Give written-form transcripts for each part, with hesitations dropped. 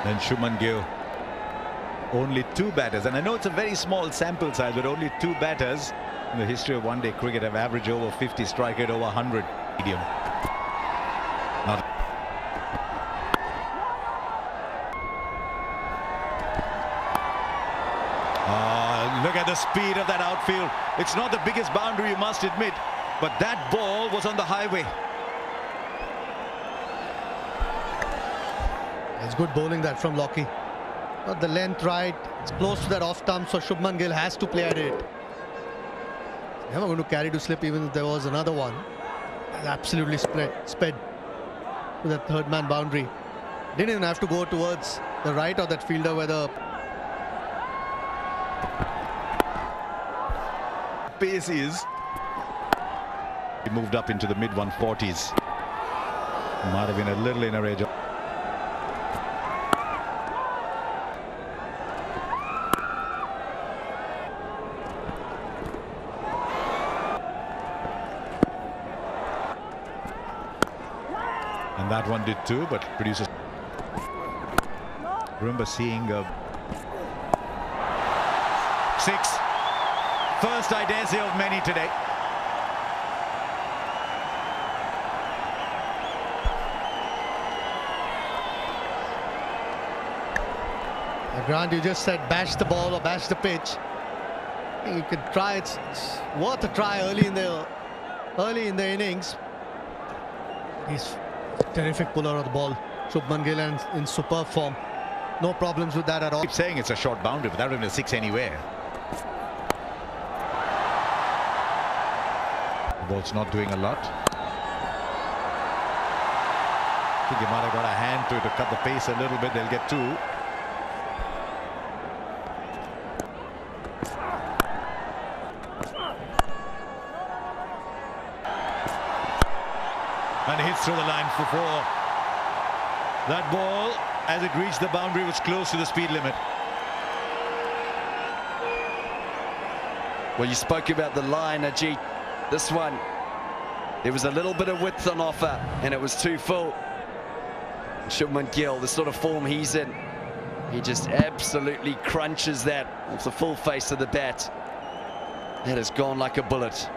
Then Shubman Gill. Only 2 batters, and I know it's a very small sample size, but only 2 batters in the history of one-day cricket have averaged over 50, strike rate over 100. Medium. Look at the speed of that outfield. It's not the biggest boundary, you must admit, but that ball was on the highway. It's good bowling that from Lockie. Got the length right. It's close to that off stump, so Shubman Gill has to play at it. Never going to carry to slip, even if there was another one. Absolutely sped to that third man boundary. Didn't even have to go towards the right of that fielder where the pace is. He moved up into the mid 140s. Might have been a little in a range. And that one did too, but produces. Remember seeing 6. First, I dare say, of many today. Grant, you just said bash the ball or bash the pitch. You could try. It's worth a try early in the innings. He's a terrific puller of the ball. Shubman Gill and in superb form. No problems with that at all. I keep saying it's a short boundary, but that would have been a 6 anywhere. The ball's not doing a lot. I think he might have got a hand to it to cut the pace a little bit. They'll get 2. And hits through the line for 4. That ball, as it reached the boundary, was close to the speed limit. Well, you spoke about the line, Ajit. This one, there was a little bit of width on offer, and it was too full. Shubman Gill, the sort of form he's in, he just absolutely crunches that off the full face of the bat. That has gone like a bullet.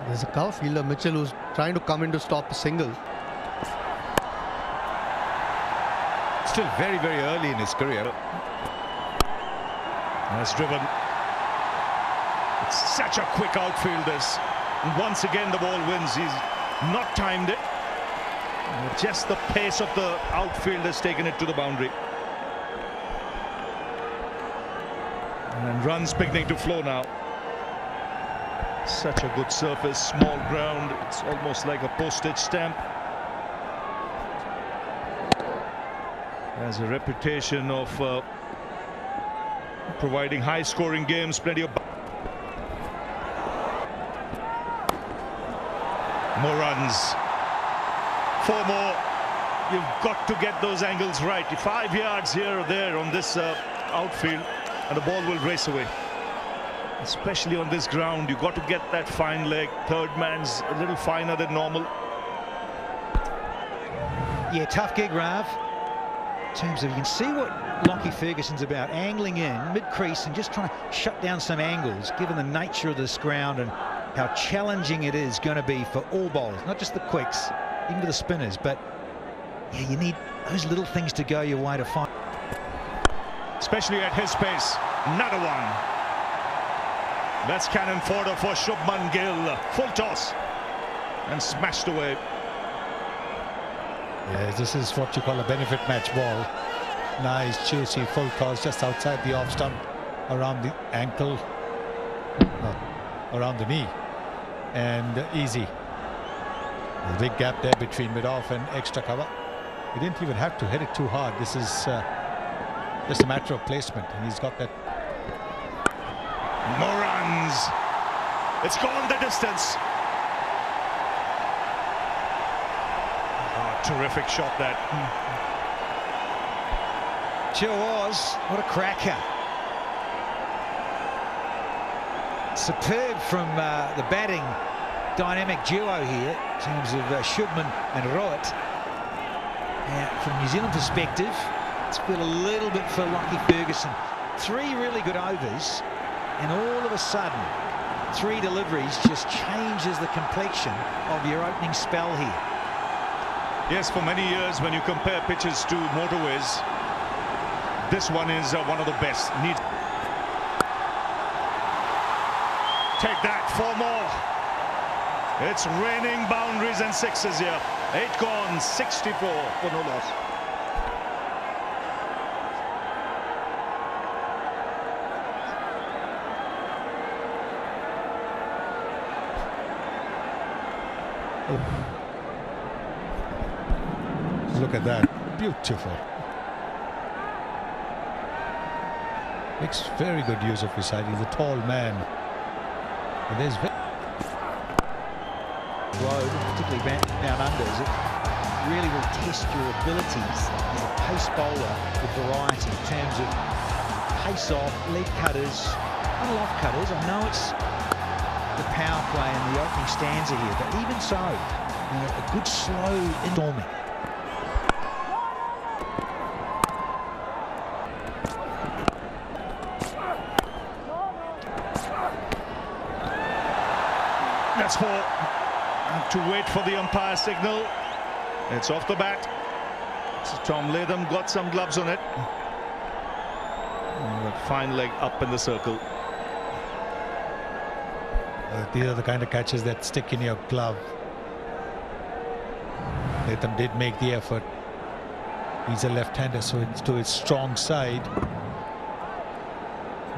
There's a cover fielder, Mitchell, who's trying to come in to stop a single. Still very, very early in his career. That's driven. It's such a quick outfield, this. And once again, the ball wins. He's not timed it. Just the pace of the outfield has taken it to the boundary. And runs beginning to flow now. Such a good surface, small ground. It's almost like a postage stamp. Has a reputation of providing high-scoring games, plenty of more runs. 4 more. You've got to get those angles right. 5 yards here or there on this outfield, and the ball will race away. Especially on this ground, you've got to get that fine leg. Third man's a little finer than normal. Yeah, tough gig, Rav. In terms of, you can see what Lockie Ferguson's about, angling in mid-crease and just trying to shut down some angles, given the nature of this ground and how challenging it is going to be for all bowlers, not just the quicks, even for the spinners. But yeah, you need those little things to go your way to find. Especially at his pace. Another one. That's cannon fodder for Shubman Gill. Full toss and smashed away. Yeah, this is what you call a benefit match ball. Nice, juicy, full toss just outside the off stump, around the ankle, around the knee, and easy. A big gap there between mid-off and extra cover. You didn't even have to hit it too hard. This is just a matter of placement, and he's got that. More runs. It's gone the distance. Oh, terrific shot that. Sure was. What a cracker. Superb from the batting dynamic duo here in terms of Shubman and Rohit. From New Zealand perspective, it's been a little bit for Lockie Ferguson. 3 really good overs, and all of a sudden, 3 deliveries just changes the complexion of your opening spell here. Yes, for many years, when you compare pitches to motorways, this one is one of the best. Take that, 4 more. It's raining boundaries and sixes here. 8 gone, 64 for no loss. Look at that. Beautiful. Makes very good use of his height. He's a tall man. And there's Road, particularly down unders, it really will test your abilities as a pace bowler with variety in terms of pace off, leg cutters, and off cutters. I know it's the power play and the opening stanza here, but even so, a good slow storming. That's 4. To wait for the umpire signal. It's off the bat. So Tom Latham got some gloves on it. And that fine leg up in the circle. these are the kind of catches that stick in your glove. Latham did make the effort. He's a left-hander, so it's to his strong side.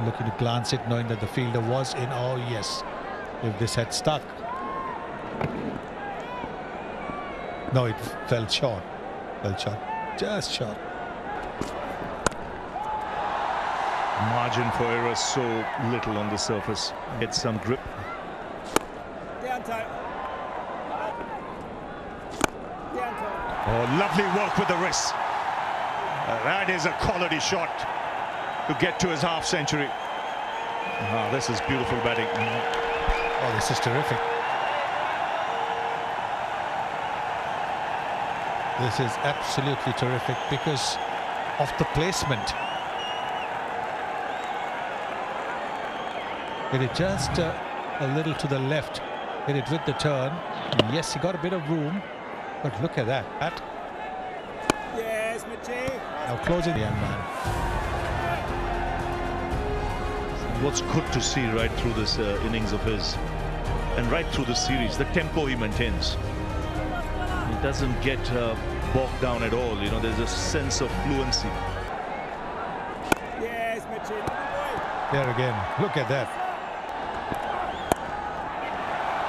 Looking to glance it, knowing that the fielder was in. Oh yes, if this had stuck. No, it fell short. Fell short. Just short. Margin for error so little on the surface. Get some grip. Oh, lovely work with the wrist. That is a quality shot to get to his half century. Oh, this is beautiful batting. Oh, this is terrific. This is absolutely terrific because of the placement. Hit it just a little to the left. Hit it with the turn. Yes, he got a bit of room, but look at that. Yes, Michi. Now closing the young man. What's good to see right through this innings of his, and right through the series, the tempo he maintains. He doesn't get bogged down at all. You know, there's a sense of fluency. Yes, Michi. There again. Look at that.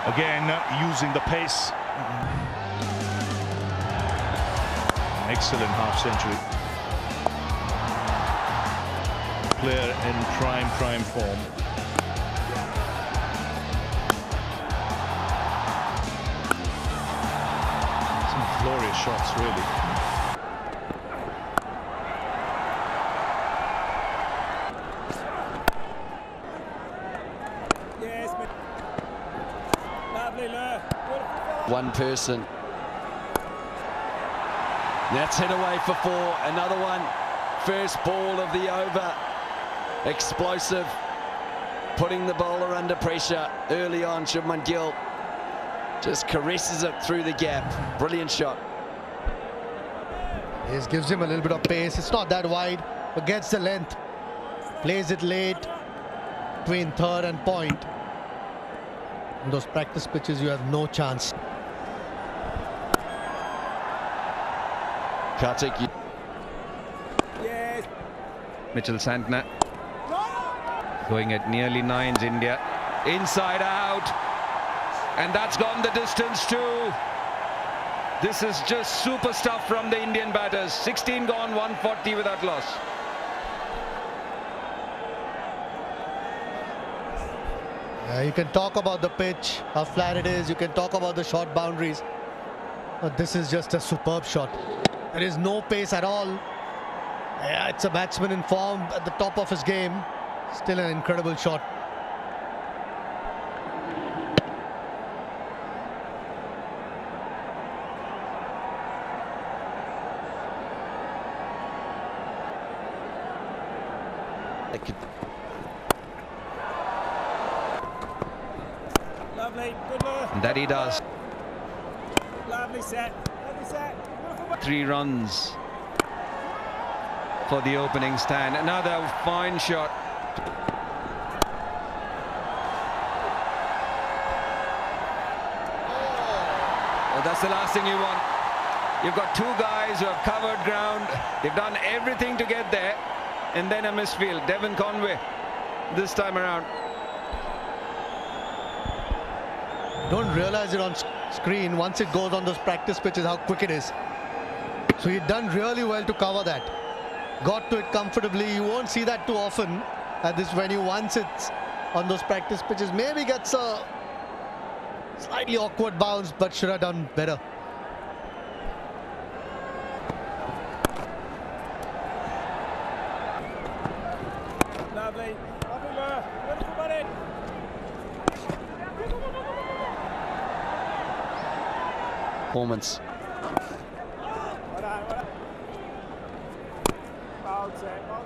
Again, using the pace. Excellent half century. Player in prime form. Some glorious shots, really. Yes, lovely, One person. That's hit away for 4. Another one. First ball of the over. Explosive. Putting the bowler under pressure early on. Shubman Gill just caresses it through the gap. Brilliant shot. This gives him a little bit of pace. It's not that wide, but gets the length. Plays it late between third and point. In those practice pitches, you have no chance. Kartik. Yes. Mitchell Santner going at nearly 9s. India inside out, and that's gone the distance too. This is just super stuff from the Indian batters. 16 gone, 140 without loss. You can talk about the pitch, how flat it is. You can talk about the short boundaries, but this is just a superb shot. There is no pace at all. Yeah, it's a batsman in form at the top of his game. Still an incredible shot. They could. Lovely, good work. And that he does. Lovely set, lovely set. 3 runs for the opening stand. Another fine shot. Well, that's the last thing you want. You've got 2 guys who have covered ground. They've done everything to get there. And then a misfield. Devon Conway this time around. Don't realize it on screen once it goes on those practice pitches how quick it is. So he'd done really well to cover that. Got to it comfortably. You won't see that too often at this venue. Once it's on those practice pitches, maybe gets a slightly awkward bounce, but should have done better. Lovely, lovely work. Beautiful buddy. Performance. Well done, well done. Foul set, foul.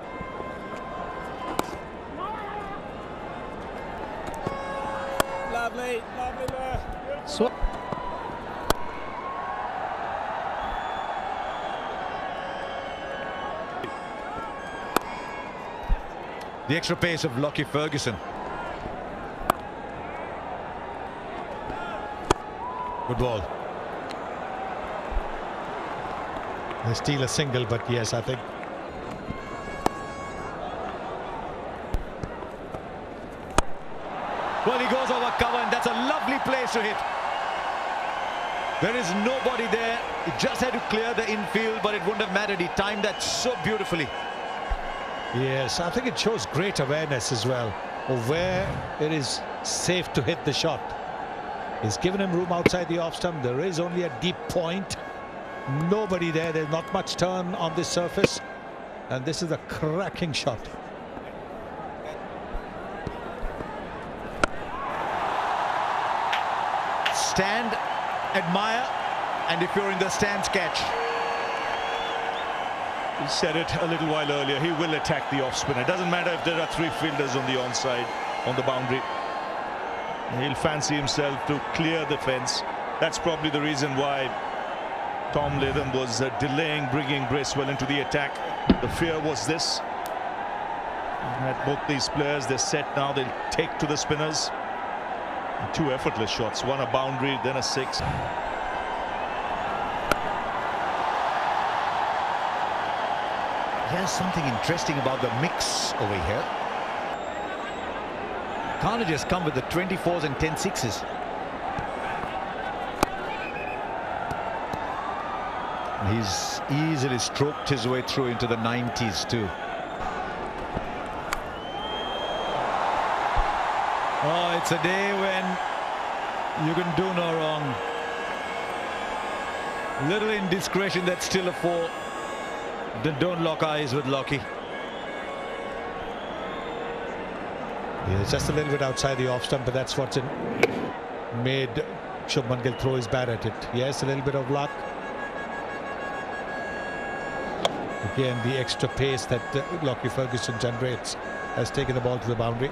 Lovely, lovely work. Beautiful. So The extra pace of Lockie Ferguson. Good ball. They steal a single, but yes, I think Well, he goes over cover, and that's a lovely place to hit. There is nobody there. He just had to clear the infield, but it wouldn't have mattered. He timed that so beautifully. yes, I think it shows great awareness as well of where it is safe to hit the shot. He's given him room outside the off stump. There is only a deep point. Nobody there. There's not much turn on this surface. And this is a cracking shot. Stand, admire, and if you're in the stands, catch. He said it a little while earlier. He will attack the off spin. It doesn't matter if there are 3 fielders on the onside, on the boundary. He'll fancy himself to clear the fence. That's probably the reason why Tom Latham was delaying bringing Bracewell into the attack. The fear was this. That both these players, they're set now. They'll take to the spinners. 2 effortless shots. One a boundary, then a 6. Here's something interesting about the mix over here. Can't have just come with the 24s and 10 sixes. He's easily stroked his way through into the 90s too. Oh, it's a day when you can do no wrong. Little indiscretion, that's still a 4. Don't lock eyes with Lockie. Yeah, it's just a little bit outside the off stump, but that's what's made Shubman Gill throw his bat at it. Yes, a little bit of luck. Again, the extra pace that Lockie Ferguson generates has taken the ball to the boundary.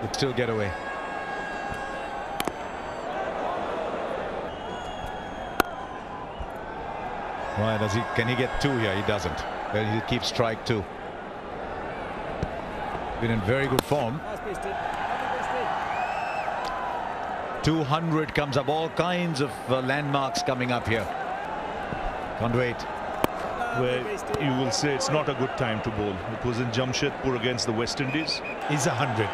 Would still get away. Why does he? Can he get 2 here? He doesn't. Well, he keeps strike 2. Been in very good form. Nice piece, Steve. Lovely piece, Steve. 200 comes up. All kinds of landmarks coming up here. Can't wait. Where you will say it's not a good time to bowl. It was in Jamshedpur against the West Indies. He's 100.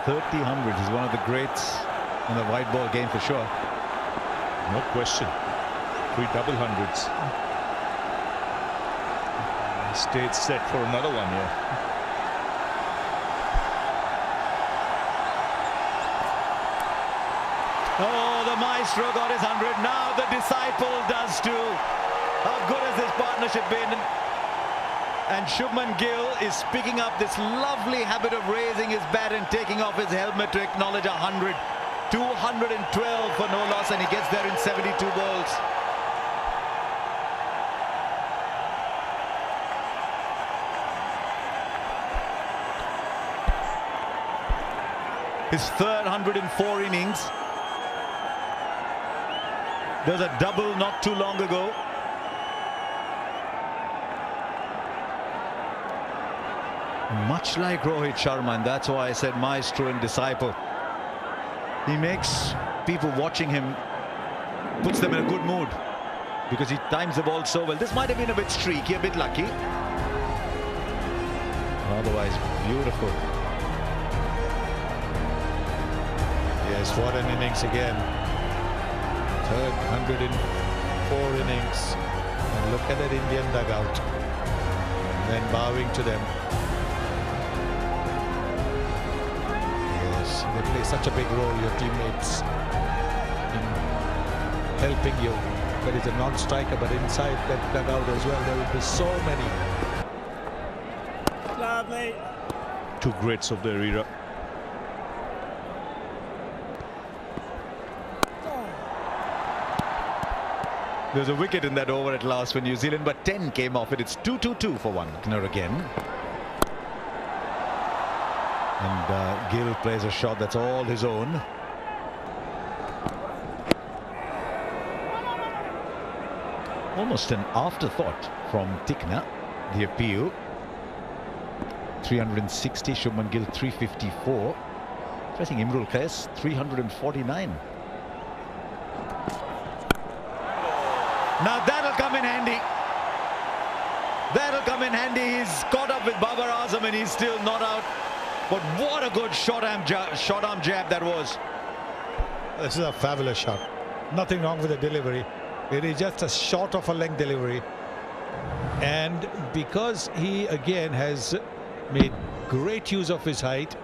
$30 is one of the greats in the white ball game for sure. No question. 3 double hundreds. Stayed set for another one here. Oh, the maestro got his 100. Now the disciple does too. How good has this partnership been? And Shubman Gill is picking up this lovely habit of raising his bat and taking off his helmet to acknowledge 100. 212 for no loss, and he gets there in 72 balls. His third 104 innings. There's a double not too long ago. Much like Rohit Sharma, and that's why I said maestro and disciple. He makes people watching him, puts them in a good mood because he times the ball so well. This might have been a bit streaky, a bit lucky. Otherwise, beautiful. Yes, what an innings again. Third 104 innings. And look at that Indian dugout. And then bowing to them. Yes, they play such a big role, your teammates, in helping you. There is a non-striker, but inside that dugout as well, there will be so many. Lovely. Two greats of their era. There was a wicket in that over at last for New Zealand, but 10 came off it. It's 2-2-2 for one. Again. And Gill plays a shot that's all his own. Almost an afterthought from Tikna, the appeal. 360, Shubman Gill 354. I think Imrul Qais 349. Now that'll come in handy. That'll come in handy. He's caught up with Babar Azam and he's still not out. But what a good short arm jab that was. This is a fabulous shot. Nothing wrong with the delivery. It is just a short of a length delivery. And because he again has made great use of his height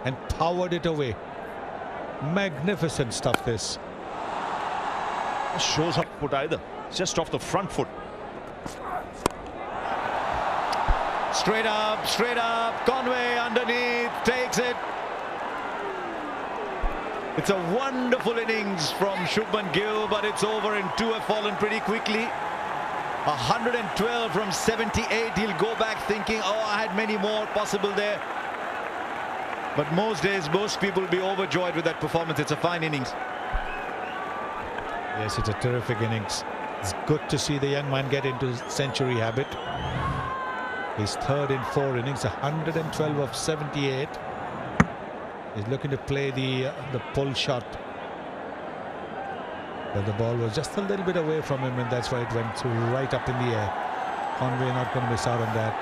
and powered it away. Magnificent stuff this. Shows up foot either. It's just off the front foot. Straight up, Conway underneath, takes it. It's a wonderful innings from Shubman Gill, but it's over and two have fallen pretty quickly. 112 from 78. He'll go back thinking, oh, I had many more possible there. But most days, most people will be overjoyed with that performance. It's a fine innings. Yes, it's a terrific innings. It's good to see the young man get into century habit. His third in 4 innings, 112 of 78. He's looking to play the pull shot. But the ball was just a little bit away from him, and that's why it went right up in the air. Conway not going to miss out on that.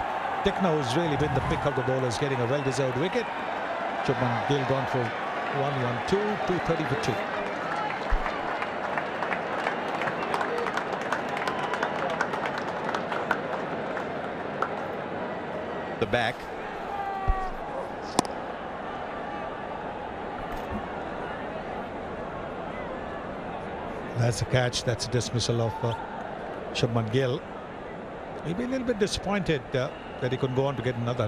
Tikna, who's really been the pick of the bowlers, getting a well-deserved wicket. Shubman Gill gone for 1-1-2, 230 for 2. The back. That's a catch. That's a dismissal of Shubman Gill. He'll be a little bit disappointed that he couldn't go on to get another.